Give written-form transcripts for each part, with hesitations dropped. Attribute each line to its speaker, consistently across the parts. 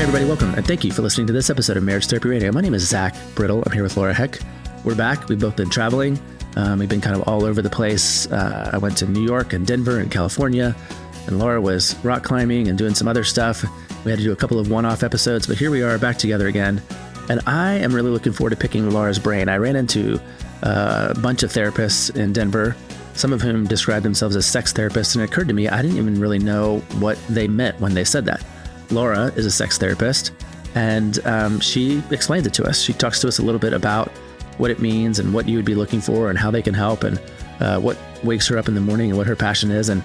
Speaker 1: Hey everybody, welcome, and thank you for listening to this episode of Marriage Therapy Radio. My name is Zach Brittle. I'm here with Laura Heck. We're back. We've both been traveling. We've been kind of all over the place. I went to New York and Denver and California, and Laura was rock climbing and doing some other stuff. We had to do a couple of one-off episodes, but here we are back together again. And I am really looking forward to picking Laura's brain. I ran into a bunch of therapists in Denver, some of whom described themselves as sex therapists, and it occurred to me I didn't even really know what they meant when they said that. Laura is a sex therapist, and she explains it to us. She talks to us a little bit about what it means and what you would be looking for and how they can help and what wakes her up in the morning and what her passion is. And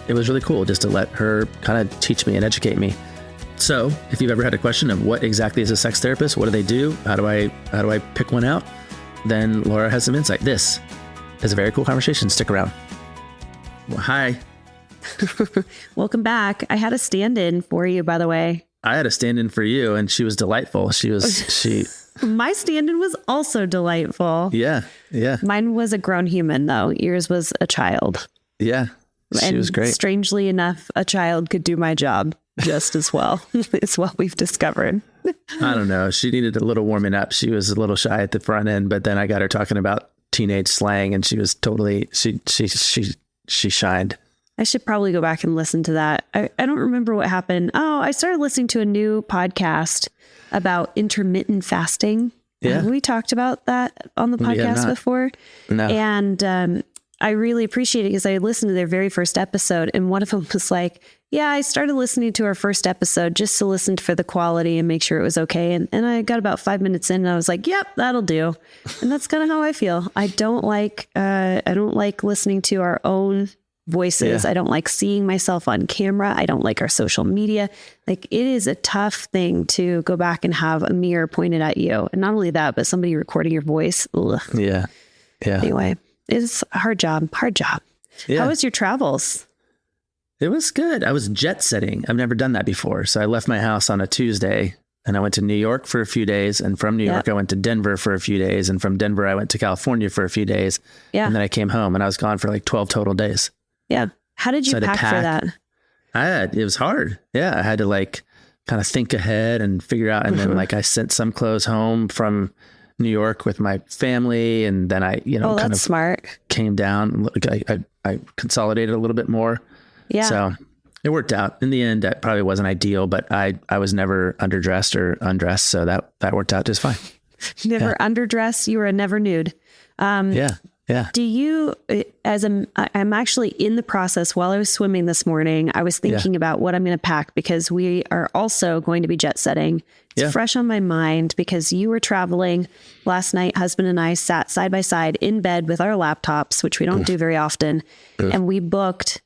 Speaker 1: it was really cool just to let her kind of teach me and educate me. So if you've ever had a question of what exactly is a sex therapist, what do they do? How do I pick one out? Then Laura has some insight. This is a very cool conversation. Stick around. Well, hi.
Speaker 2: Welcome back. I had a stand-in for you, by the way.
Speaker 1: I had a stand-in for you, and she was delightful.
Speaker 2: My stand-in was also delightful.
Speaker 1: Yeah.
Speaker 2: Mine was a grown human, though. Yours was a child.
Speaker 1: Yeah. She was great.
Speaker 2: Strangely enough, a child could do my job just as well. It's what we've discovered.
Speaker 1: I don't know. She needed a little warming up. She was a little shy at the front end, but then I got her talking about teenage slang, and she was totally, she shined.
Speaker 2: I should probably go back and listen to that. I don't remember what happened. Oh, I started listening to a new podcast about intermittent fasting.
Speaker 1: Yeah.
Speaker 2: Have we talked about that on the podcast before?
Speaker 1: No.
Speaker 2: And I really appreciate it because I listened to their very first episode, and one of them was like, yeah, I started listening to our first episode just to listen for the quality and make sure it was okay. And I got about 5 minutes in and I was like, yep, that'll do. And that's kind of how I feel. I don't like listening to our own voices. Yeah. I don't like seeing myself on camera. I don't like our social media. Like, it is a tough thing to go back and have a mirror pointed at you. And not only that, but somebody recording your voice. Ugh.
Speaker 1: Yeah.
Speaker 2: Anyway, it's a hard job. Yeah. How was your travels?
Speaker 1: It was good. I was jet setting. I've never done that before. So I left my house on a Tuesday and I went to New York for a few days. And from New York, I went to Denver for a few days. And from Denver, I went to California for a few days. Yeah. And then I came home and I was gone for like 12 total days.
Speaker 2: Yeah. How did you pack for that?
Speaker 1: It was hard. Yeah. I had to like kind of think ahead and figure out. And then like I sent some clothes home from New York with my family. And then I, kind of
Speaker 2: smart.
Speaker 1: Came down. I consolidated a little bit more.
Speaker 2: Yeah.
Speaker 1: So it worked out. In the end, that probably wasn't ideal, but I was never underdressed or undressed. So that worked out just fine.
Speaker 2: Never underdressed. You were a never nude.
Speaker 1: Yeah.
Speaker 2: Do you, I'm actually in the process while I was swimming this morning, I was thinking about what I'm going to pack because we are also going to be jet setting. It's fresh on my mind because you were traveling last night. Husband and I sat side by side in bed with our laptops, which we don't do very often. And we booked,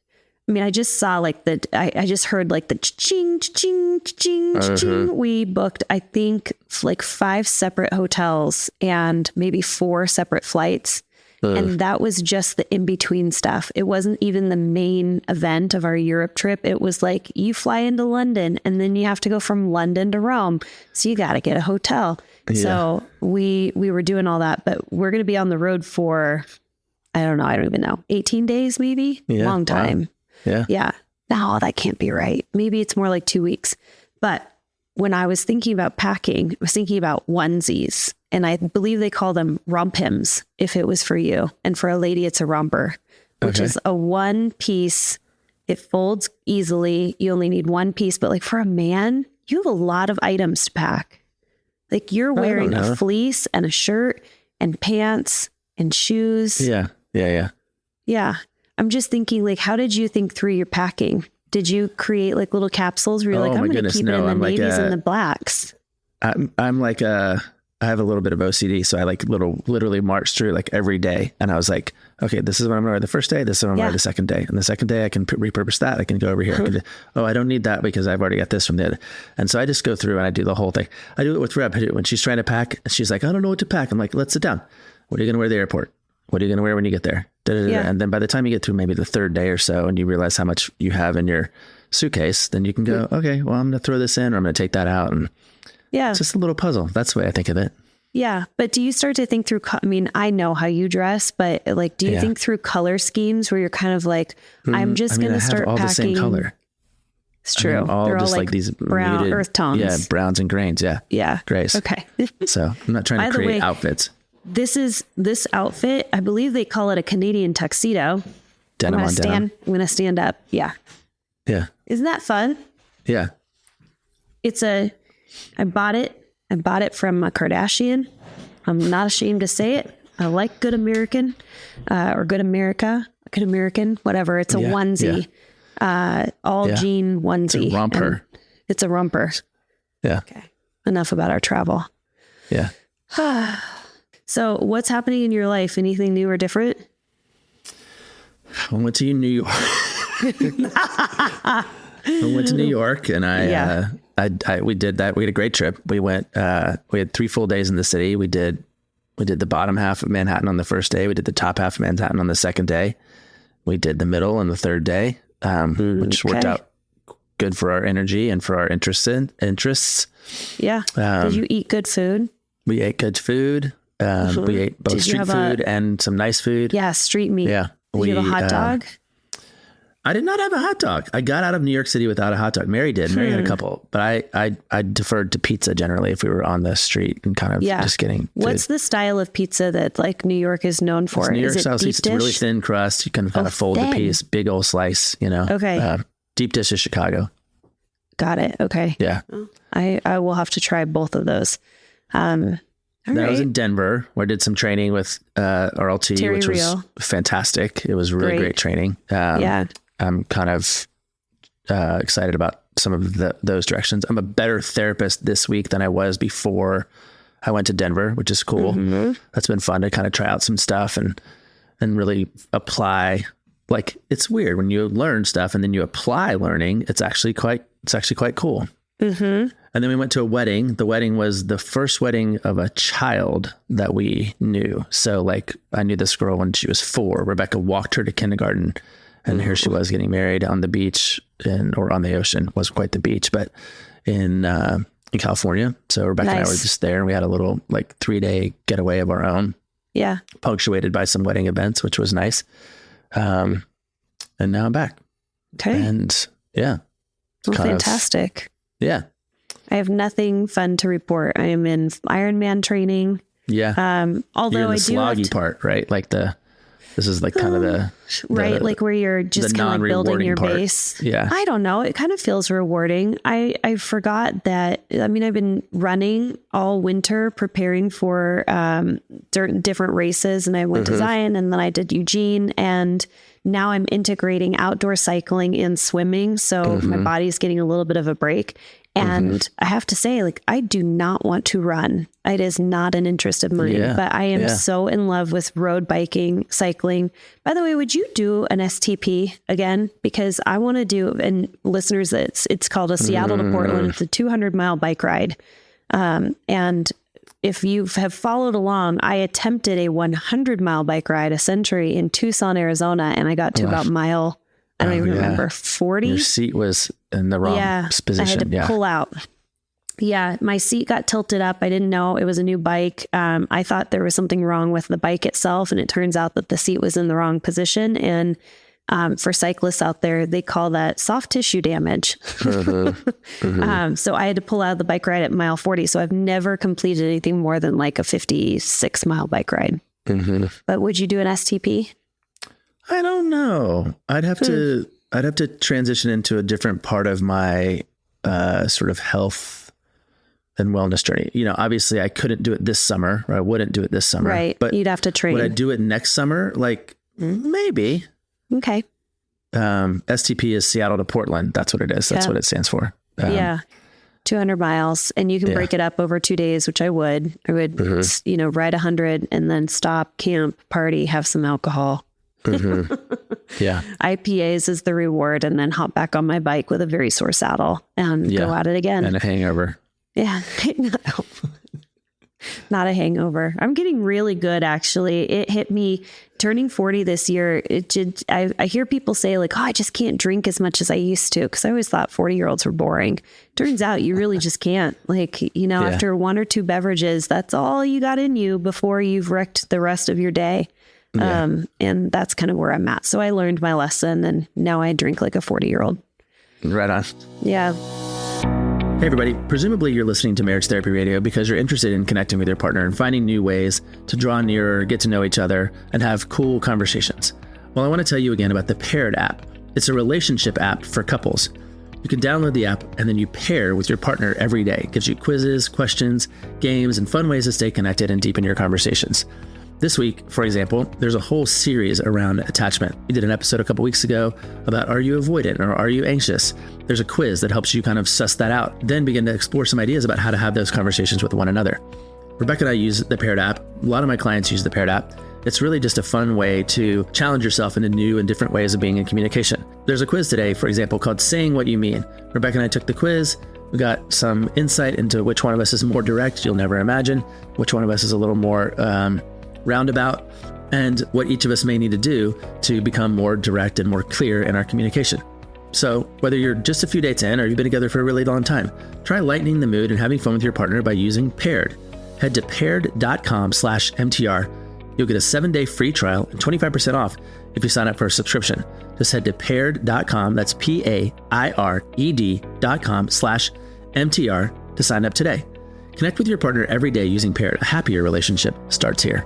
Speaker 2: I just saw like I just heard like the ching, ching, ching, ching. We booked, I think, like 5 separate hotels and maybe 4 separate flights. And that was just the in-between stuff. It wasn't even the main event of our Europe trip. It was like you fly into London and then you have to go from London to Rome. So you got to get a hotel. Yeah. So we were doing all that, but we're going to be on the road for, I don't even know, 18 days maybe? Long time.
Speaker 1: Wow.
Speaker 2: Yeah. No, that can't be right. Maybe it's more like 2 weeks. But when I was thinking about packing, I was thinking about onesies. And I believe they call them rompims if it was for you. And for a lady, it's a romper, which is a one piece. It folds easily. You only need one piece. But like for a man, you have a lot of items to pack. Like you're wearing a fleece and a shirt and pants and shoes.
Speaker 1: Yeah.
Speaker 2: Yeah. I'm just thinking, like, how did you think through your packing? Did you create like little capsules where you're like, I'm going to keep it in the navies and the blacks?
Speaker 1: I'm like I have a little bit of OCD. So I like literally march through like every day. And I was like, okay, this is what I'm going to wear the first day. This is what I'm going to wear the second day. And the second day I can repurpose that. I can go over here. I don't need that because I've already got this from the other. And so I just go through and I do the whole thing. I do it with Reb. When she's trying to pack, she's like, I don't know what to pack. I'm like, let's sit down. What are you going to wear at the airport? What are you going to wear when you get there? And then by the time you get through maybe the third day or so and you realize how much you have in your suitcase, then you can go, okay, well, I'm going to throw this in or I'm going to take that out. And it's just a little puzzle. That's the way I think of it.
Speaker 2: Yeah. But do you start to think through, I know how you dress, but like, do you think through color schemes where you're kind of like, I'm just going to start
Speaker 1: all
Speaker 2: packing
Speaker 1: the same color.
Speaker 2: It's true.
Speaker 1: All
Speaker 2: They're
Speaker 1: just
Speaker 2: all
Speaker 1: like these
Speaker 2: brown
Speaker 1: muted,
Speaker 2: earth tones.
Speaker 1: Yeah, browns and grains. Yeah.
Speaker 2: Yeah.
Speaker 1: Grays.
Speaker 2: Okay.
Speaker 1: So I'm not trying
Speaker 2: By
Speaker 1: to
Speaker 2: the
Speaker 1: create
Speaker 2: way,
Speaker 1: outfits.
Speaker 2: This outfit, I believe they call it a Canadian tuxedo.
Speaker 1: Denim on denim.
Speaker 2: I'm going to stand up. Yeah.
Speaker 1: Yeah.
Speaker 2: Isn't that fun?
Speaker 1: Yeah.
Speaker 2: I bought it from a Kardashian. I'm not ashamed to say it. I like Good American, or Good American, whatever. It's a onesie, all jean onesie.
Speaker 1: It's a romper.
Speaker 2: It's a romper.
Speaker 1: Yeah.
Speaker 2: Okay. Enough about our travel.
Speaker 1: Yeah.
Speaker 2: So what's happening in your life? Anything new or different?
Speaker 1: I went to New York. I went to New York and we did that. We had a great trip. We went, we had 3 full days in the city. We did the bottom half of Manhattan on the first day. We did the top half of Manhattan on the second day. We did the middle on the third day, which worked out good for our energy and for our interests.
Speaker 2: Yeah. Did you eat good food?
Speaker 1: We ate good food. We ate both street food and some nice food.
Speaker 2: Yeah. Street meat.
Speaker 1: Yeah.
Speaker 2: Did you have a hot dog?
Speaker 1: I did not have a hot dog. I got out of New York City without a hot dog. Mary did. Mary had a couple, but I deferred to pizza generally if we were on the street and kind of just getting food.
Speaker 2: What's the style of pizza that like New York is known for?
Speaker 1: New York
Speaker 2: is it
Speaker 1: style
Speaker 2: deep
Speaker 1: pizza.
Speaker 2: dish?
Speaker 1: It's really thin crust. You can kind of fold the piece, big old slice,
Speaker 2: Okay.
Speaker 1: Deep dish is Chicago.
Speaker 2: Got it. Okay.
Speaker 1: Yeah.
Speaker 2: I will have to try both of those.
Speaker 1: Then I was in Denver where I did some training with RLT,
Speaker 2: Terry
Speaker 1: which was
Speaker 2: Real.
Speaker 1: fantastic. It was really great training. I'm kind of excited about some of those directions. I'm a better therapist this week than I was before I went to Denver, which is cool. Mm-hmm. That's been fun to kind of try out some stuff and really apply. Like, it's weird when you learn stuff and then you apply learning. It's actually quite cool. Mm-hmm. And then we went to a wedding. The wedding was the first wedding of a child that we knew. So like, I knew this girl when she was 4. Rebecca walked her to kindergarten. And here she was getting married on the beach or on the ocean. It wasn't quite the beach, but in California. So Rebecca and I were just there, and we had a little like 3-day getaway of our own. Yeah. Punctuated by some wedding events, which was nice. And now I'm back.
Speaker 2: Okay.
Speaker 1: And yeah.
Speaker 2: Well, fantastic.
Speaker 1: Yeah.
Speaker 2: I have nothing fun to report. I am in Ironman training.
Speaker 1: Yeah.
Speaker 2: Although
Speaker 1: you're in the sloggy
Speaker 2: I do
Speaker 1: part, right? Like this is like kind of the
Speaker 2: right, like where you're just kind of like building your base.
Speaker 1: Yeah.
Speaker 2: I don't know. It kind of feels rewarding. I forgot that. I mean, I've been running all winter, preparing for different races, and I went to Zion, and then I did Eugene, and now I'm integrating outdoor cycling and swimming. So my body's getting a little bit of a break. And I have to say, like, I do not want to run. It is not an interest of mine, but I am so in love with road biking, cycling. By the way, would you do an STP again? Because I want to do, and listeners, it's called a Seattle to Portland. It's a 200-mile bike ride. And if you have followed along, I attempted a 100-mile bike ride, a century in Tucson, Arizona, and I got to about mile, I don't even remember, 40.
Speaker 1: Your seat was in the wrong position.
Speaker 2: I had to pull out. Yeah, my seat got tilted up. I didn't know it was a new bike. I thought there was something wrong with the bike itself, and it turns out that the seat was in the wrong position. And for cyclists out there, they call that soft tissue damage. So I had to pull out of the bike ride at mile 40. So I've never completed anything more than like a 56-mile bike ride. But would you do an STP?
Speaker 1: I don't know. I'd have to transition into a different part of my sort of health and wellness journey. You know, obviously I couldn't do it this summer, or I wouldn't do it this summer.
Speaker 2: Right. But you'd have to train.
Speaker 1: Would I do it next summer? Like maybe.
Speaker 2: Okay.
Speaker 1: STP is Seattle to Portland. That's what it is. That's what it stands for.
Speaker 2: 200 miles, and you can break it up over 2 days, which I would, ride 100 and then stop, camp, party, have some alcohol.
Speaker 1: Yeah.
Speaker 2: IPAs is the reward, and then hop back on my bike with a very sore saddle and go at it again.
Speaker 1: And a hangover.
Speaker 2: Yeah. Not a hangover. I'm getting really good, actually. It hit me turning 40 this year. I hear people say like, oh, I just can't drink as much as I used to, because I always thought 40-year-olds were boring. Turns out you really just can't. Like, after 1 or 2 beverages, that's all you got in you before you've wrecked the rest of your day. And that's kind of where I'm at. So I learned my lesson, and now I drink like a 40-year-old.
Speaker 1: Right on.
Speaker 2: Yeah.
Speaker 1: Hey, everybody. Presumably you're listening to Marriage Therapy Radio because you're interested in connecting with your partner and finding new ways to draw nearer, get to know each other, and have cool conversations. Well, I want to tell you again about the Paired app. It's a relationship app for couples. You can download the app and then you pair with your partner every day. It gives you quizzes, questions, games, and fun ways to stay connected and deepen your conversations. This week, for example, there's a whole series around attachment. We did an episode a couple weeks ago about are you avoidant or are you anxious? There's a quiz that helps you kind of suss that out, then begin to explore some ideas about how to have those conversations with one another. Rebecca and I use the Paired app. A lot of my clients use the Paired app. It's really just a fun way to challenge yourself into new and different ways of being in communication. There's a quiz today, for example, called Saying What You Mean. Rebecca and I took the quiz. We got some insight into which one of us is more direct, you'll never imagine, which one of us is a little more roundabout, and what each of us may need to do to become more direct and more clear in our communication. So whether you're just a few dates in or you've been together for a really long time, try lightening the mood and having fun with your partner by using Paired. Head to paired.com/MTR. You'll get a 7-day free trial and 25% off if you sign up for a subscription. Just head to paired.com, that's PAIRED.com/MTR to sign up today. Connect with your partner every day using Paired. A happier relationship starts here.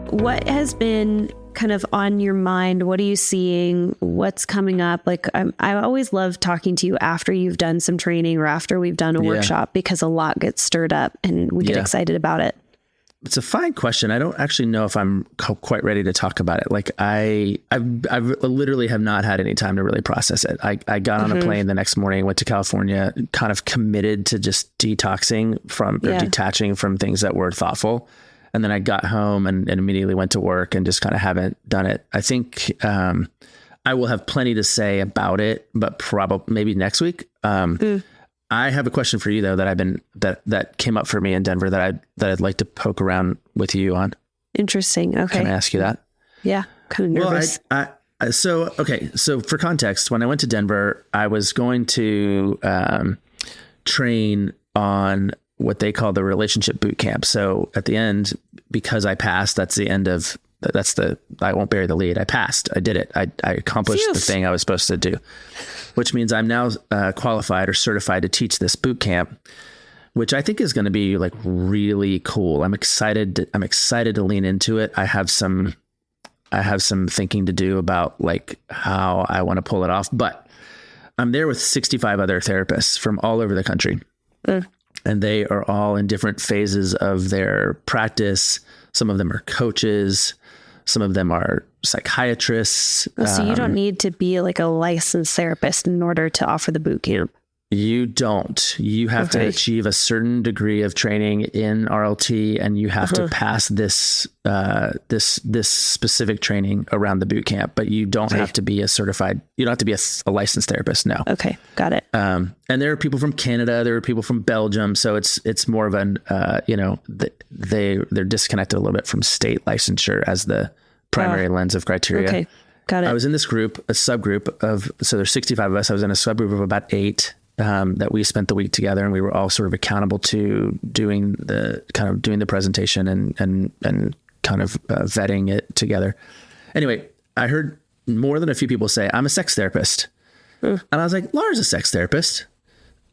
Speaker 2: What has been kind of on your mind? What are you seeing? What's coming up? Like, I always love talking to you after you've done some training or after we've done a workshop, because a lot gets stirred up and we get excited about it.
Speaker 1: It's a fine question. I don't actually know if I'm quite ready to talk about it. Like I literally have not had any time to really process it. I got on a plane the next morning, went to California, kind of committed to just detoxing from or detaching from things that were thoughtful. And then I got home and immediately went to work and just kind of haven't done it. I think I will have plenty to say about it, but probably maybe next week. I have a question for you though that came up for me in Denver that I'd like to poke around with you on.
Speaker 2: Interesting. Okay.
Speaker 1: Can I ask you that?
Speaker 2: Yeah. Kind of nervous.
Speaker 1: So for context, when I went to Denver, I was going to train on what they call the relationship boot camp. So at the end, because I passed, I won't bury the lead. I passed. I did it. I accomplished the thing I was supposed to do, which means I'm now qualified or certified to teach this boot camp, which I think is going to be like really cool. I'm excited to lean into it. I have some thinking to do about like how I want to pull it off, but I'm there with 65 other therapists from all over the country. And they are all in different phases of their practice. Some of them are coaches. Some of them are psychiatrists.
Speaker 2: So you don't need to be like a licensed therapist in order to offer the boot camp.
Speaker 1: You don't. You have to achieve a certain degree of training in RLT, and you have to pass this specific training around the boot camp. But you don't have to be a certified. You don't have to be a licensed therapist. No.
Speaker 2: Okay, got it.
Speaker 1: And there are people from Canada. There are people from Belgium. So it's more of an they're disconnected a little bit from state licensure as the primary lens of criteria.
Speaker 2: Okay, got it.
Speaker 1: I was in this group, a subgroup of, so there's 65 of us. I was in a subgroup of about 8. That we spent the week together, and we were all sort of accountable to doing the presentation and kind of vetting it together. Anyway, I heard more than a few people say, I'm a sex therapist. And I was like, Laura's a sex therapist.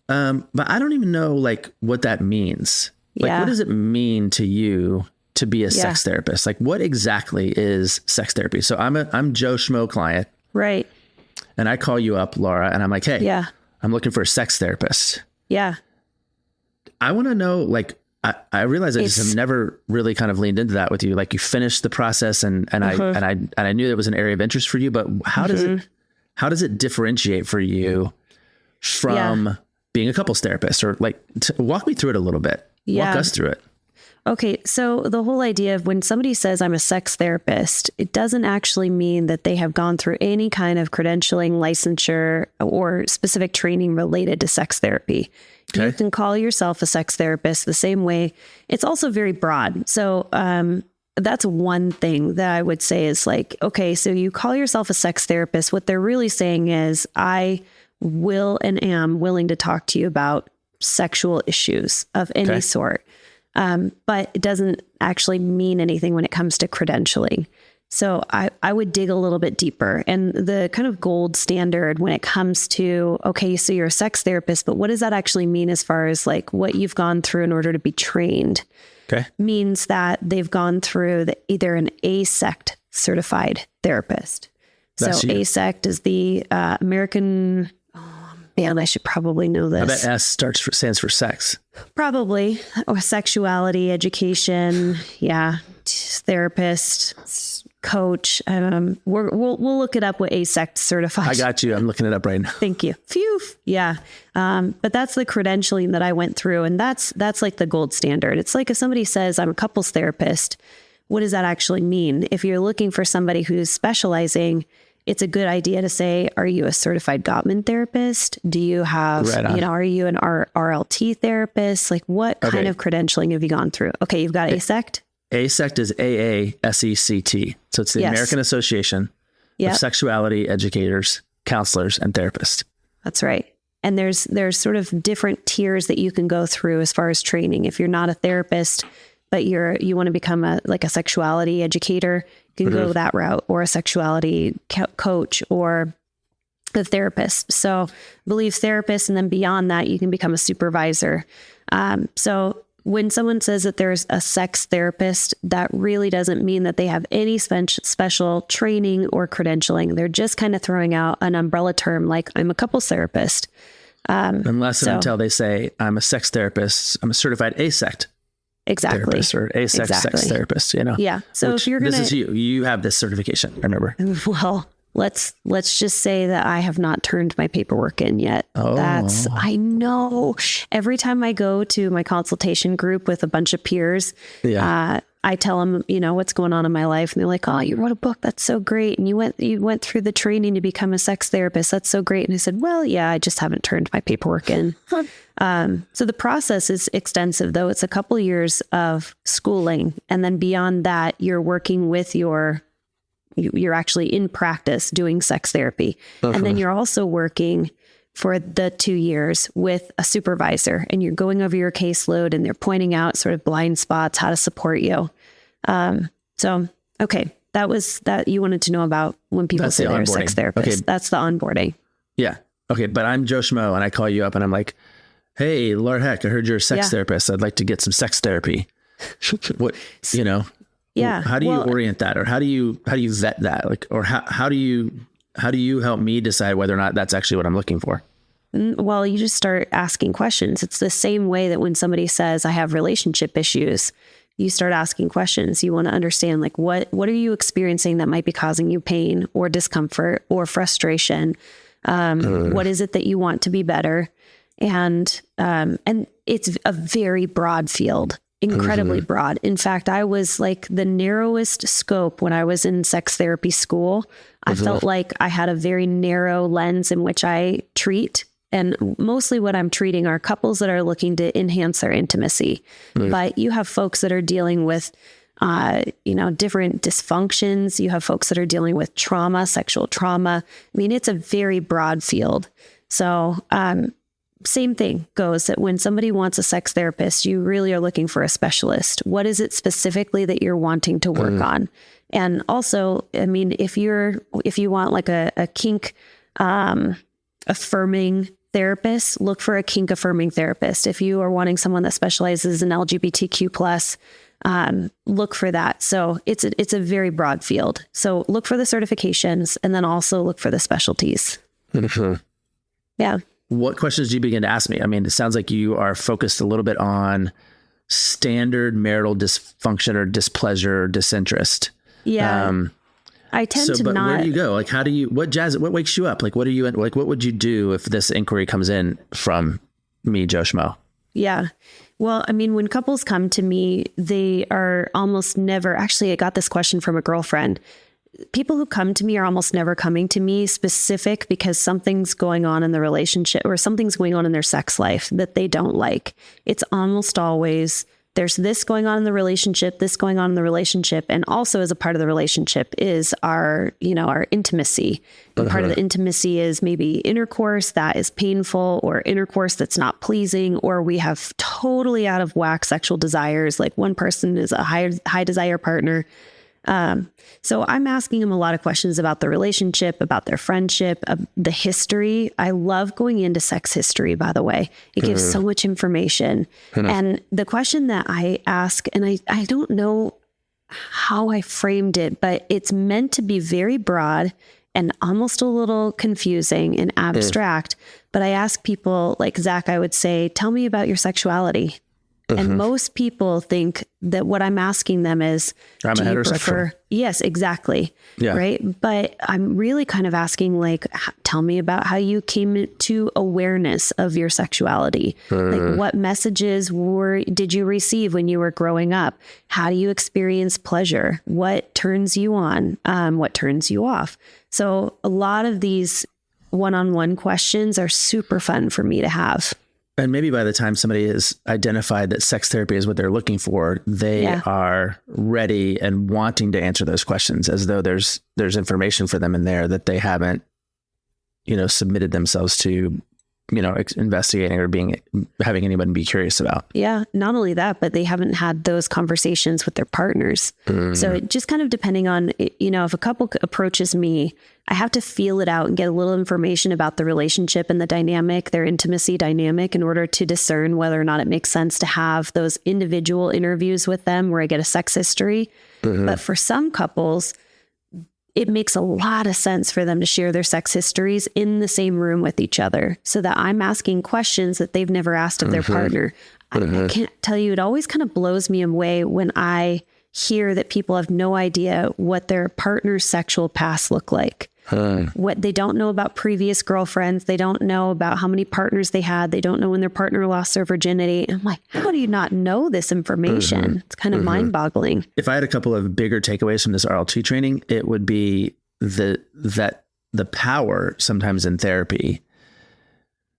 Speaker 1: But I don't even know like what that means. Like, what does it mean to you to be a sex therapist? Like, what exactly is sex therapy? So I'm Joe Schmo client.
Speaker 2: Right.
Speaker 1: And I call you up, Laura, and I'm like, hey, I'm looking for a sex therapist. Yeah. I want to know, like, I realize I just have never really kind of leaned into that with you. Like, you finished the process and I knew that was an area of interest for you, but how does it differentiate for you from being a couples therapist? Or like, walk me through it a little bit. Walk us through it.
Speaker 2: Okay. So the whole idea of when somebody says I'm a sex therapist, it doesn't actually mean that they have gone through any kind of credentialing, licensure, or specific training related to sex therapy. Okay. You can call yourself a sex therapist the same way. It's also very broad. So that's one thing that I would say is like, okay, so you call yourself a sex therapist. What they're really saying is I will and am willing to talk to you about sexual issues of any sort. But it doesn't actually mean anything when it comes to credentialing. So I would dig a little bit deeper. And the kind of gold standard when it comes to, okay, so you're a sex therapist, but what does that actually mean as far as like what you've gone through in order to be trained?
Speaker 1: Okay. Means
Speaker 2: that they've gone through either an AASECT certified therapist. That's so AASECT is the American... Man, I should probably know this.
Speaker 1: I bet S stands for sex.
Speaker 2: Probably. Or sexuality, education. Yeah. Therapist, coach. We'll look it up what AASECT certified.
Speaker 1: I got you. I'm looking it up right now.
Speaker 2: Thank you. Phew. Yeah. But that's the credentialing that I went through. And that's like the gold standard. It's like if somebody says I'm a couples therapist, what does that actually mean? If you're looking for somebody who's specializing, it's a good idea to say, are you a certified Gottman therapist? Do you have, are you an RLT therapist? Like what kind of credentialing have you gone through? Okay, you've got AASECT.
Speaker 1: AASECT is AASECT. So it's the American Association of Sexuality Educators, Counselors, and Therapists.
Speaker 2: That's right. And there's sort of different tiers that you can go through as far as training. If you're not a therapist, but you want to become a sexuality educator, you can go that route, or a sexuality coach or a therapist. So I believe therapist, and then beyond that, you can become a supervisor. So when someone says that there's a sex therapist, that really doesn't mean that they have any special training or credentialing. They're just kind of throwing out an umbrella term like I'm a couples therapist.
Speaker 1: Unless and until they say I'm a sex therapist, I'm a certified AASECT.
Speaker 2: Exactly.
Speaker 1: Therapist or AASECT sex therapist,
Speaker 2: Yeah. So if you're going to...
Speaker 1: This is you have this certification, I remember.
Speaker 2: Well, let's just say that I have not turned my paperwork in yet.
Speaker 1: Oh.
Speaker 2: I know. Every time I go to my consultation group with a bunch of peers, I tell them, what's going on in my life. And they're like, oh, you wrote a book. That's so great. And you went through the training to become a sex therapist. That's so great. And I said, well, yeah, I just haven't turned my paperwork in. So the process is extensive, though. It's a couple of years of schooling. And then beyond that, you're working with you're actually in practice doing sex therapy. And then you're also working for the 2 years with a supervisor, and you're going over your caseload and they're pointing out sort of blind spots, how to support you. Okay, that was that you wanted to know about when people say they're a sex therapist. Okay. That's the onboarding.
Speaker 1: Yeah. Okay. But I'm Joe Schmo and I call you up and I'm like, hey, Laura Heck, I heard you're a sex therapist. I'd like to get some sex therapy. What,
Speaker 2: Yeah.
Speaker 1: How do you orient that, or how do you vet that? Like, or how do you help me decide whether or not that's actually what I'm looking for?
Speaker 2: Well, you just start asking questions. It's the same way that when somebody says, I have relationship issues, you start asking questions. You want to understand, like, what are you experiencing that might be causing you pain or discomfort or frustration? What is it that you want to be better? And it's a very broad field, incredibly broad. In fact, I was like the narrowest scope when I was in sex therapy school. I felt like I had a very narrow lens in which I treat. And mostly what I'm treating are couples that are looking to enhance their intimacy. But you have folks that are dealing with, different dysfunctions. You have folks that are dealing with trauma, sexual trauma. I mean, it's a very broad field. So, same thing goes that when somebody wants a sex therapist, you really are looking for a specialist. What is it specifically that you're wanting to work on? And also, I mean, if you want like a kink affirming therapist, look for a kink affirming therapist. If you are wanting someone that specializes in LGBTQ+, look for that. So it's a very broad field. So look for the certifications and then also look for the specialties. Yeah.
Speaker 1: What questions do you begin to ask me? I mean, it sounds like you are focused a little bit on standard marital dysfunction or displeasure or disinterest.
Speaker 2: Yeah. I tend to
Speaker 1: but
Speaker 2: not.
Speaker 1: Where do you go? Like, what wakes you up? Like, what would you do if this inquiry comes in from me, Joe Schmo?
Speaker 2: Yeah. Well, I mean, when couples come to me, they are almost never, actually, I got this question from a girlfriend. People who come to me are almost never coming to me specific because something's going on in the relationship or something's going on in their sex life that they don't like. It's almost always there's this going on in the relationship, this going on in the relationship. And also as a part of the relationship is our intimacy. And part of the intimacy is maybe intercourse that is painful or intercourse that's not pleasing, or we have totally out of whack sexual desires. Like one person is a high desire partner. So I'm asking them a lot of questions about the relationship, about their friendship, the history. I love going into sex history, by the way. It gives so much information. And the question that I ask, and I don't know how I framed it, but it's meant to be very broad and almost a little confusing and abstract. But I ask people, like Zach, I would say, tell me about your sexuality. And most people think that what I'm asking them is,
Speaker 1: I'm
Speaker 2: do
Speaker 1: a
Speaker 2: you
Speaker 1: heterosexual.
Speaker 2: prefer? Yes, exactly.
Speaker 1: Yeah.
Speaker 2: Right. But I'm really kind of asking, like, tell me about how you came to awareness of your sexuality. Like, what messages did you receive when you were growing up? How do you experience pleasure? What turns you on? What turns you off? So a lot of these one-on-one questions are super fun for me to have.
Speaker 1: And maybe by the time somebody has identified that sex therapy is what they're looking for, they are ready and wanting to answer those questions, as though there's information for them in there that they haven't, submitted themselves to, investigating or having anyone be curious about.
Speaker 2: Yeah. Not only that, but they haven't had those conversations with their partners. So it just kind of depending on, if a couple approaches me, I have to feel it out and get a little information about the relationship and the dynamic, their intimacy dynamic, in order to discern whether or not it makes sense to have those individual interviews with them where I get a sex history. But for some couples, it makes a lot of sense for them to share their sex histories in the same room with each other, so that I'm asking questions that they've never asked of their partner. I can't tell you, it always kind of blows me away when I hear that people have no idea what their partner's sexual past look like. What they don't know about previous girlfriends. They don't know about how many partners they had. They don't know when their partner lost their virginity. I'm like, how do you not know this information? It's kind of mind boggling.
Speaker 1: If I had a couple of bigger takeaways from this RLT training, it would be that the power sometimes in therapy.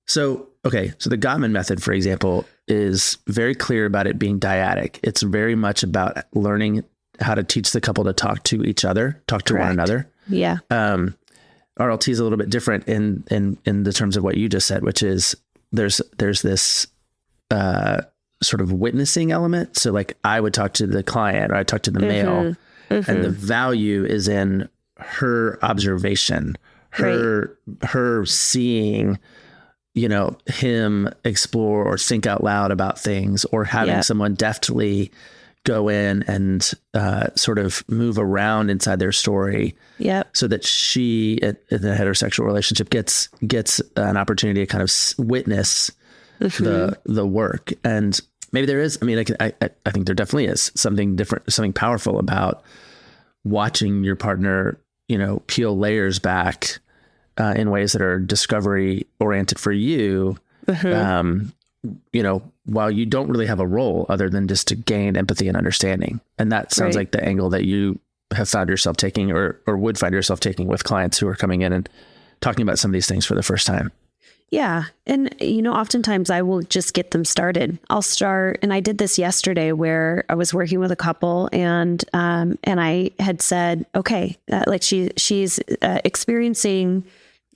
Speaker 1: So the Gottman method, for example, is very clear about it being dyadic. It's very much about learning how to teach the couple to talk to each other, talk to one another.
Speaker 2: Yeah.
Speaker 1: RLT is a little bit different in the terms of what you just said, which is there's this sort of witnessing element. So like I would talk to the client or I talk to the male, and the value is in her observation, her seeing, him explore or think out loud about things, or having someone deftly go in and sort of move around inside their story, so that she, in the heterosexual relationship, gets an opportunity to kind of witness the work. And maybe there is. I mean, I think there definitely is something different, something powerful about watching your partner, peel layers back in ways that are discovery oriented for you. While you don't really have a role other than just to gain empathy and understanding. And that sounds like the angle that you have found yourself taking or would find yourself taking with clients who are coming in and talking about some of these things for the first time.
Speaker 2: Yeah. And, oftentimes I will just get them started. I'll start, and I did this yesterday where I was working with a couple and I had said, okay, like she's experiencing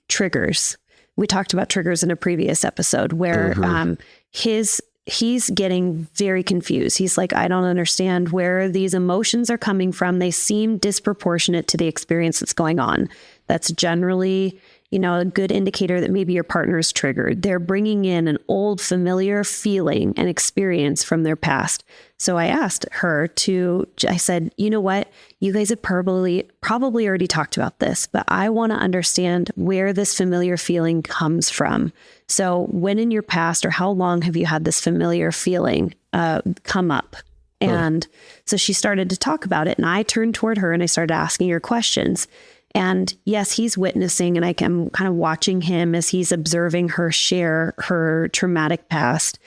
Speaker 2: triggers. We talked about triggers in a previous episode where he's getting very confused. He's like, I don't understand where these emotions are coming from. They seem disproportionate to the experience that's going on. That's generally, a good indicator that maybe your partner is triggered. They're bringing in an old familiar feeling and experience from their past. So I asked her I said, you know what? You guys have probably already talked about this, but I want to understand where this familiar feeling comes from. So when in your past, or how long have you had this familiar feeling come up? And so she started to talk about it, and I turned toward her and I started asking her questions. And yes, he's witnessing, and I'm kind of watching him as he's observing her share her traumatic past.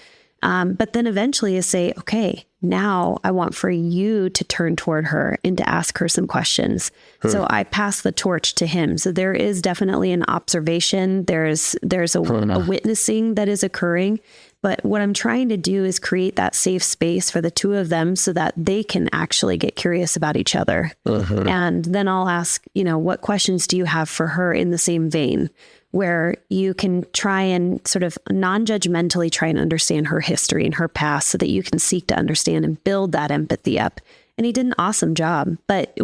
Speaker 2: But then eventually I say, okay, now I want for you to turn toward her and to ask her some questions. So I pass the torch to him. So there is definitely an observation. There's a witnessing that is occurring. But what I'm trying to do is create that safe space for the two of them so that they can actually get curious about each other. And then I'll ask, what questions do you have for her in the same vein, where you can try and sort of non-judgmentally try and understand her history and her past so that you can seek to understand and build that empathy up. and he did an awesome job. But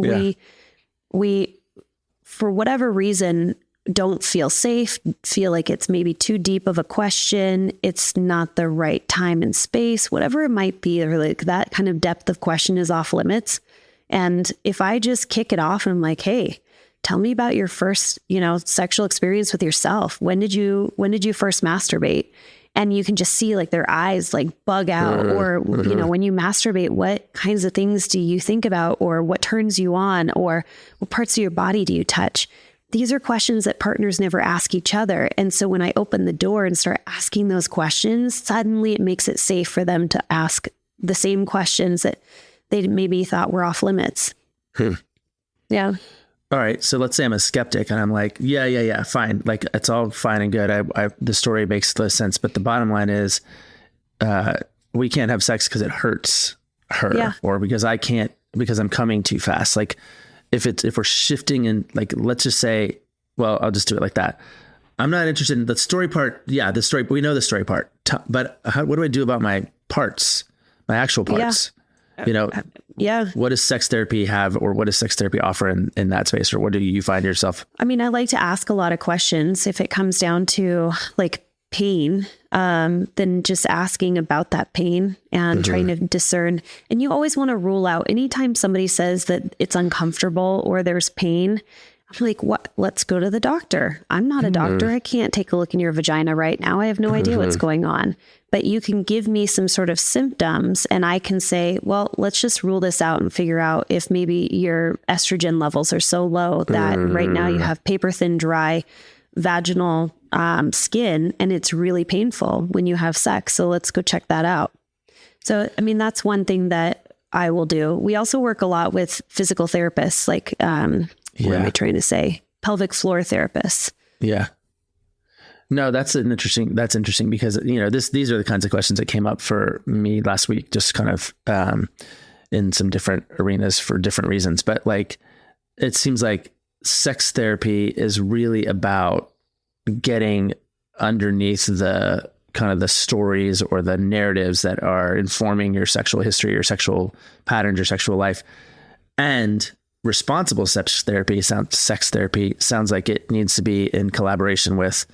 Speaker 2: we, for whatever reason, don't feel safe, feel like it's maybe too deep of a question. It's not the right time and space, whatever it might be, or like that kind of depth of question is off limits. And if I just kick it off and I'm like, hey, tell me about your first, sexual experience with yourself. When did you first masturbate? And you can just see like their eyes like bug out, or, when you masturbate, what kinds of things do you think about, or what turns you on, or what parts of your body do you touch? These are questions that partners never ask each other. And so when I open the door and start asking those questions, suddenly it makes it safe for them to ask the same questions that they maybe thought were off limits. Yeah.
Speaker 1: All right. So let's say I'm a skeptic and I'm like, yeah, fine. Like it's all fine and good. The story makes the sense, but the bottom line is, we can't have sex because it hurts her, or because I'm coming too fast. Like if we're shifting and like, let's just say, well, I'll just do it like that. I'm not interested in the story part. Yeah. The story, we know the story part, but what do I do about my parts, my actual parts?
Speaker 2: Yeah.
Speaker 1: What does sex therapy have, or what does sex therapy offer in that space? Or what do you find yourself?
Speaker 2: I mean, I like to ask a lot of questions. If it comes down to like pain, then just asking about that pain and trying to discern. And you always want to rule out anytime somebody says that it's uncomfortable or there's pain. I'm like, what? Let's go to the doctor. I'm not a doctor. I can't take a look in your vagina right now. I have no idea what's going on. But you can give me some sort of symptoms and I can say, well, let's just rule this out and figure out if maybe your estrogen levels are so low that right now you have paper thin, dry vaginal skin, and it's really painful when you have sex. So let's go check that out. So, I mean, that's one thing that I will do. We also work a lot with physical therapists, like, what am I trying to say? Pelvic floor therapists.
Speaker 1: Yeah. No, that's interesting because, these are the kinds of questions that came up for me last week, just kind of, in some different arenas for different reasons. But like, it seems like sex therapy is really about getting underneath the kind of the stories or the narratives that are informing your sexual history, your sexual patterns, your sexual life. And responsible sex therapy sounds like it needs to be in collaboration with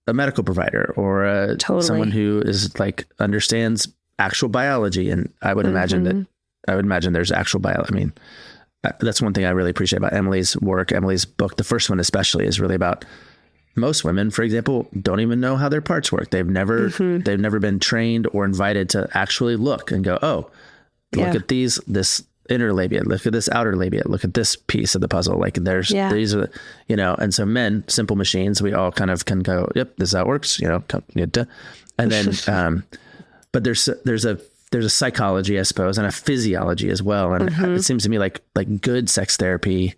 Speaker 1: a medical provider or someone who is like understands actual biology. And I would imagine there's actual biology. I mean, that's one thing I really appreciate about Emily's work. Emily's book, the first one especially, is really about most women, for example, don't even know how their parts work. They've never been trained or invited to actually look and go, oh, look at this inner labia, look at this outer labia, look at this piece of the puzzle. Like these are, and so men, simple machines, we all kind of can go, yep, this is how it works, and then, but there's a psychology, I suppose, and a physiology as well. And it seems to me like good sex therapy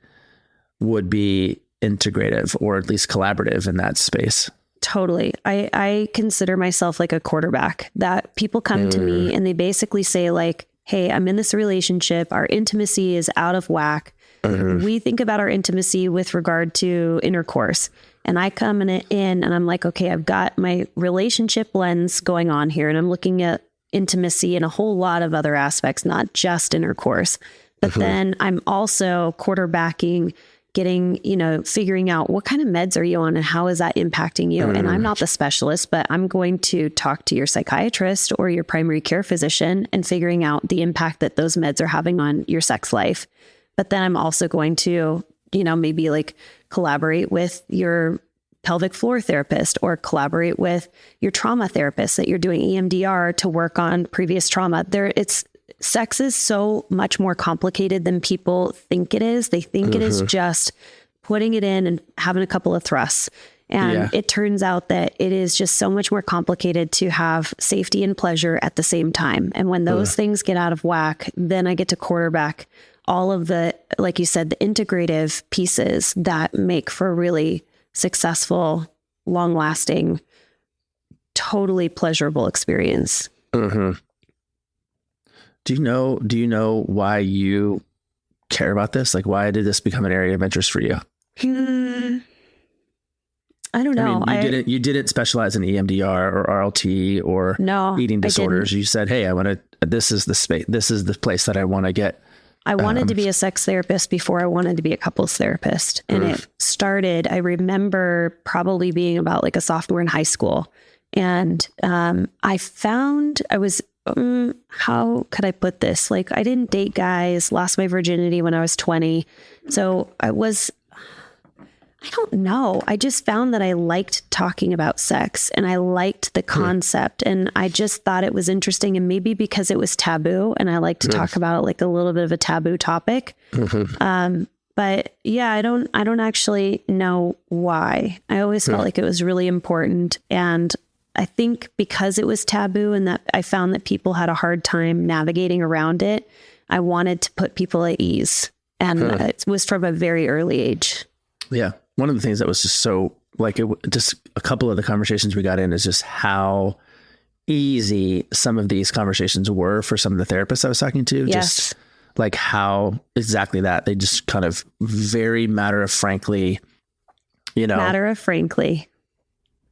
Speaker 1: would be integrative or at least collaborative in that space.
Speaker 2: Totally. I consider myself like a quarterback that people come to me and they basically say like, hey, I'm in this relationship. Our intimacy is out of whack. We think about our intimacy with regard to intercourse. And I come in and I'm like, okay, I've got my relationship lens going on here. And I'm looking at intimacy and a whole lot of other aspects, not just intercourse. But then I'm also quarterbacking, getting, figuring out what kind of meds are you on and how is that impacting you? And I'm not the specialist, but I'm going to talk to your psychiatrist or your primary care physician and figuring out the impact that those meds are having on your sex life. But then I'm also going to, maybe like collaborate with your pelvic floor therapist or collaborate with your trauma therapist that you're doing EMDR to work on previous trauma. Sex is so much more complicated than people think it is. They think it is just putting it in and having a couple of thrusts. And it turns out that it is just so much more complicated to have safety and pleasure at the same time. And when those things get out of whack, then I get to quarterback all of the, like you said, the integrative pieces that make for a really successful, long-lasting, totally pleasurable experience.
Speaker 1: Do you know why you care about this? Like, why did this become an area of interest for you?
Speaker 2: I don't know.
Speaker 1: I mean, you didn't specialize in EMDR or RLT or eating disorders. You said, hey, I want to this is the space, this is the place that I want to get.
Speaker 2: I wanted to be a sex therapist before I wanted to be a couples therapist. And it started, I remember probably being about like a sophomore in high school. And I found I was, how could I put this? Like, I didn't date guys, lost my virginity when I was 20. So I don't know. I just found that I liked talking about sex and I liked the concept and I just thought it was interesting, and maybe because it was taboo and I like to talk about it like a little bit of a taboo topic. But yeah, I don't actually know why. I always felt like it was really important. And I think because it was taboo and that I found that people had a hard time navigating around it, I wanted to put people at ease. And it was from a very early age.
Speaker 1: Yeah. One of the things that was just so like, just a couple of the conversations we got in is just how easy some of these conversations were for some of the therapists I was talking to.
Speaker 2: Yes.
Speaker 1: Just like how exactly that they just kind of very matter of factly,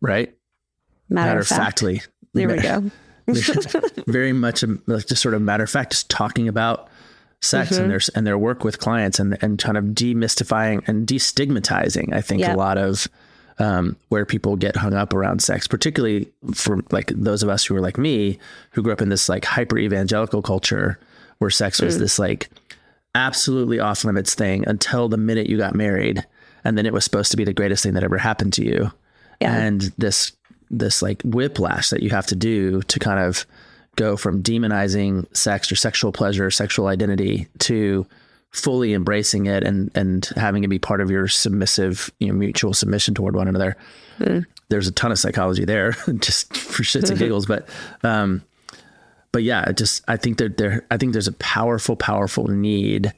Speaker 1: right?
Speaker 2: Matter of factly. There we go.
Speaker 1: Very much just sort of matter of fact, just talking about sex and their work with clients and kind of demystifying and destigmatizing, I think, a lot of where people get hung up around sex, particularly for like those of us who are like me, who grew up in this like hyper evangelical culture where sex was this like absolutely off limits thing until the minute you got married. And then it was supposed to be the greatest thing that ever happened to you. Yeah. And this like whiplash that you have to do to kind of go from demonizing sex or sexual pleasure, sexual identity, to fully embracing it and having it be part of your submissive, mutual submission toward one another. There's a ton of psychology there, just for shits and giggles. But yeah, I think there's a powerful need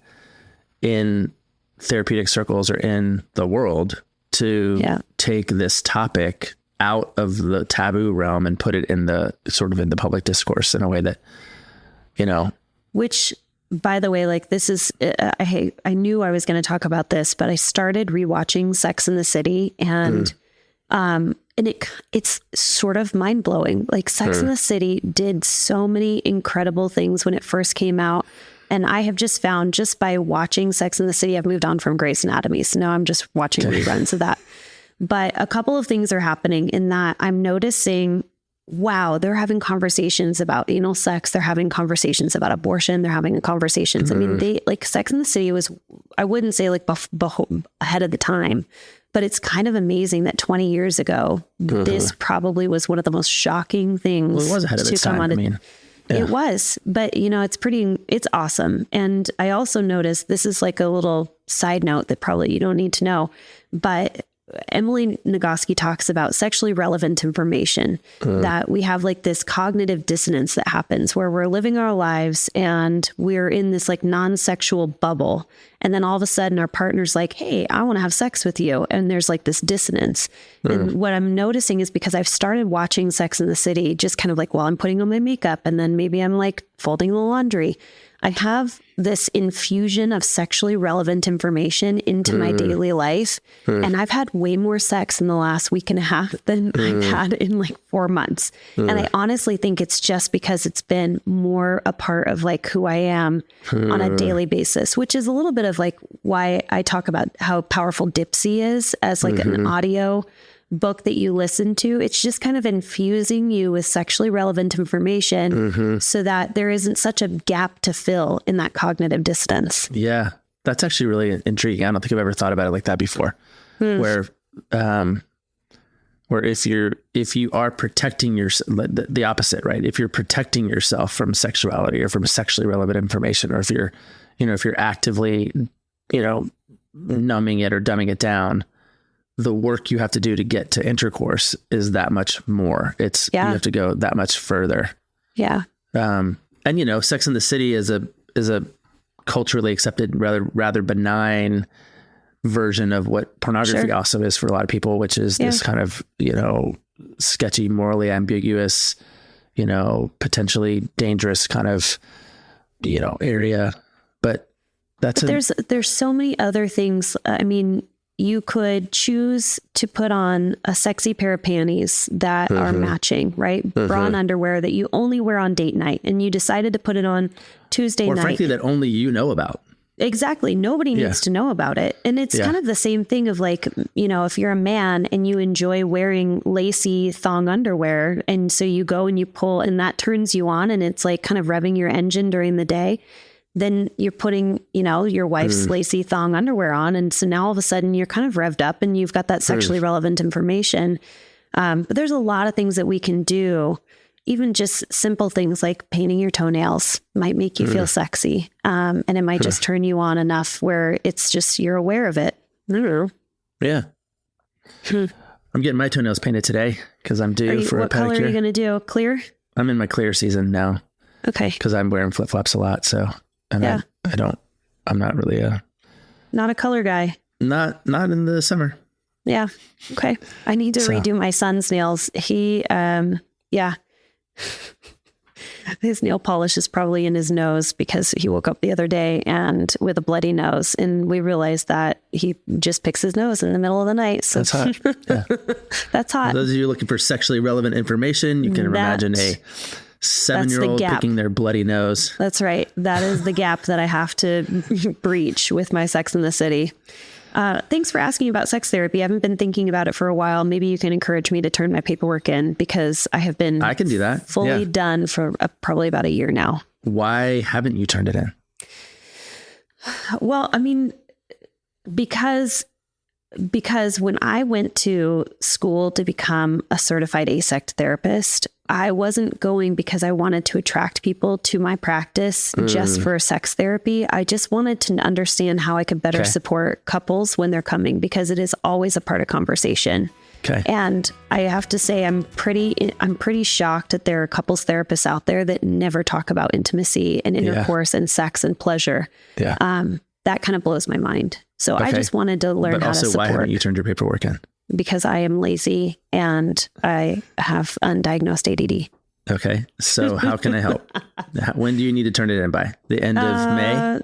Speaker 1: in therapeutic circles or in the world to take this topic out of the taboo realm and put it in the sort of in the public discourse in a way that, which,
Speaker 2: by the way, like this is, I knew I was going to talk about this, but I started rewatching Sex and the City and it's sort of mind blowing. Like Sex and the City did so many incredible things when it first came out. And I have just found just by watching Sex and the City, I've moved on from Grey's Anatomy. So now I'm just watching reruns of that. But a couple of things are happening in that I'm noticing, wow, they're having conversations about anal sex. They're having conversations about abortion. They're having conversations. I mean, they like Sex and the City was, I wouldn't say like ahead of the time, but it's kind of amazing that 20 years ago, this probably was one of the most shocking things.
Speaker 1: Well, it was ahead of its time.
Speaker 2: It was, but it's awesome. And I also noticed, this is like a little side note that probably you don't need to know, but Emily Nagoski talks about sexually relevant information, that we have like this cognitive dissonance that happens where we're living our lives and we're in this like non-sexual bubble. And then all of a sudden our partner's like, hey, I want to have sex with you. And there's like this dissonance. And what I'm noticing is because I've started watching Sex and the City, just kind of like while I'm putting on my makeup and then maybe I'm like folding the laundry, I have this infusion of sexually relevant information into my daily life. And I've had way more sex in the last week and a half than I've had in like 4 months. And I honestly think it's just because it's been more a part of like who I am on a daily basis, which is a little bit of like why I talk about how powerful Dipsea is as like an audio book that you listen to. It's just kind of infusing you with sexually relevant information so that there isn't such a gap to fill in that cognitive dissonance.
Speaker 1: Yeah, that's actually really intriguing. I don't think I've ever thought about it like that before. Where if you are protecting the opposite, right? If you're protecting yourself from sexuality or from sexually relevant information, or if you're actively, numbing it or dumbing it down, the work you have to do to get to intercourse is that much more. You have to go that much further.
Speaker 2: Yeah.
Speaker 1: And Sex and the City is a culturally accepted, rather benign version of what pornography also is for a lot of people, which is this kind of, sketchy, morally ambiguous, potentially dangerous kind of, area. But there's so many other things. I mean,
Speaker 2: you could choose to put on a sexy pair of panties that are matching, right? Bra and underwear that you only wear on date night. And you decided to put it on Tuesday night.
Speaker 1: Or frankly, that only you know about.
Speaker 2: Exactly. Nobody needs to know about it. And it's kind of the same thing of like, you know, if you're a man and you enjoy wearing lacy thong underwear, and so you go and you pull and that turns you on and it's like kind of revving your engine during the day, then you're putting, you know, your wife's lacy thong underwear on. And so now all of a sudden you're kind of revved up and you've got that sexually relevant information. But there's a lot of things that we can do. Even just simple things like painting your toenails might make you feel sexy. And it might just turn you on enough where it's just, you're aware of it.
Speaker 1: Yeah. I'm getting my toenails painted today because I'm due for a pedicure. What color are
Speaker 2: you going to do? Clear?
Speaker 1: I'm in my clear season now.
Speaker 2: Okay.
Speaker 1: Because I'm wearing flip-flops a lot. So, and I'm not really
Speaker 2: not a color guy.
Speaker 1: Not in the summer.
Speaker 2: Yeah. Okay. I need to redo my son's nails. He, his nail polish is probably in his nose because he woke up the other day and with a bloody nose, and we realized that he just picks his nose in the middle of the night. So
Speaker 1: that's hot. Yeah.
Speaker 2: That's hot.
Speaker 1: For those of you looking for sexually relevant information, you can imagine a 7-year-old picking their bloody nose.
Speaker 2: That's right. That is the gap that I have to breach with my Sex in the City. Thanks for asking about sex therapy. I haven't been thinking about it for a while. Maybe you can encourage me to turn my paperwork in because I have been
Speaker 1: I can do that.
Speaker 2: Fully done for probably about a year now.
Speaker 1: Why haven't you turned it in?
Speaker 2: Well, I mean, because when I went to school to become a certified AASECT therapist, I wasn't going because I wanted to attract people to my practice just for sex therapy. I just wanted to understand how I could better support couples when they're coming, because it is always a part of conversation.
Speaker 1: Okay.
Speaker 2: And I have to say, I'm pretty shocked that there are couples therapists out there that never talk about intimacy and intercourse and sex and pleasure.
Speaker 1: Yeah.
Speaker 2: That kind of blows my mind. So I just wanted to learn how to support.
Speaker 1: But also, why haven't you turned your paperwork in?
Speaker 2: Because I am lazy and I have undiagnosed ADD.
Speaker 1: Okay. So how can I help? When do you need to turn it in by? The end of May?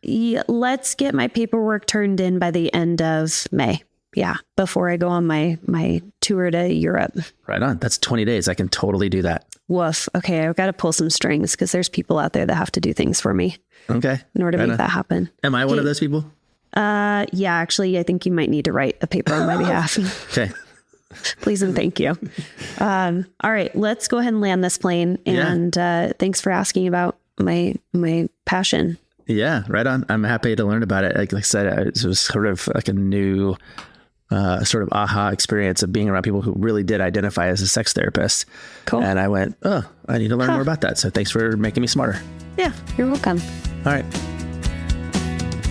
Speaker 2: Yeah, let's get my paperwork turned in by the end of May. Yeah. Before I go on my tour to Europe.
Speaker 1: Right on. That's 20 days. I can totally do that.
Speaker 2: Woof. Okay. I've got to pull some strings because there's people out there that have to do things for me.
Speaker 1: Okay.
Speaker 2: In order to make that happen.
Speaker 1: Am I one of those people?
Speaker 2: Yeah, actually, I think you might need to write a paper on my behalf.
Speaker 1: Okay.
Speaker 2: Please and thank you. All right, let's go ahead and land this plane. And thanks for asking about my passion.
Speaker 1: Yeah, right on. I'm happy to learn about it. Like I said, it was sort of like a new sort of aha experience of being around people who really did identify as a sex therapist.
Speaker 2: Cool.
Speaker 1: And I went, oh, I need to learn more about that. So thanks for making me smarter.
Speaker 2: Yeah, you're welcome.
Speaker 1: All right.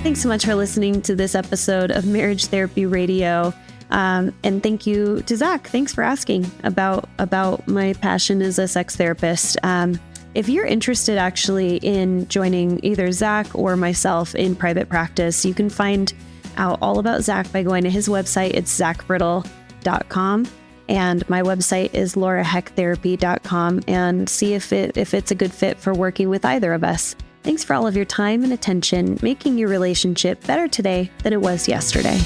Speaker 2: Thanks so much for listening to this episode of Marriage Therapy Radio. And thank you to Zach. Thanks for asking about my passion as a sex therapist. If you're interested actually in joining either Zach or myself in private practice, you can find out all about Zach by going to his website. It's zachbrittle.com. And my website is laurahechtherapy.com, and see if it's a good fit for working with either of us. Thanks for all of your time and attention, making your relationship better today than it was yesterday.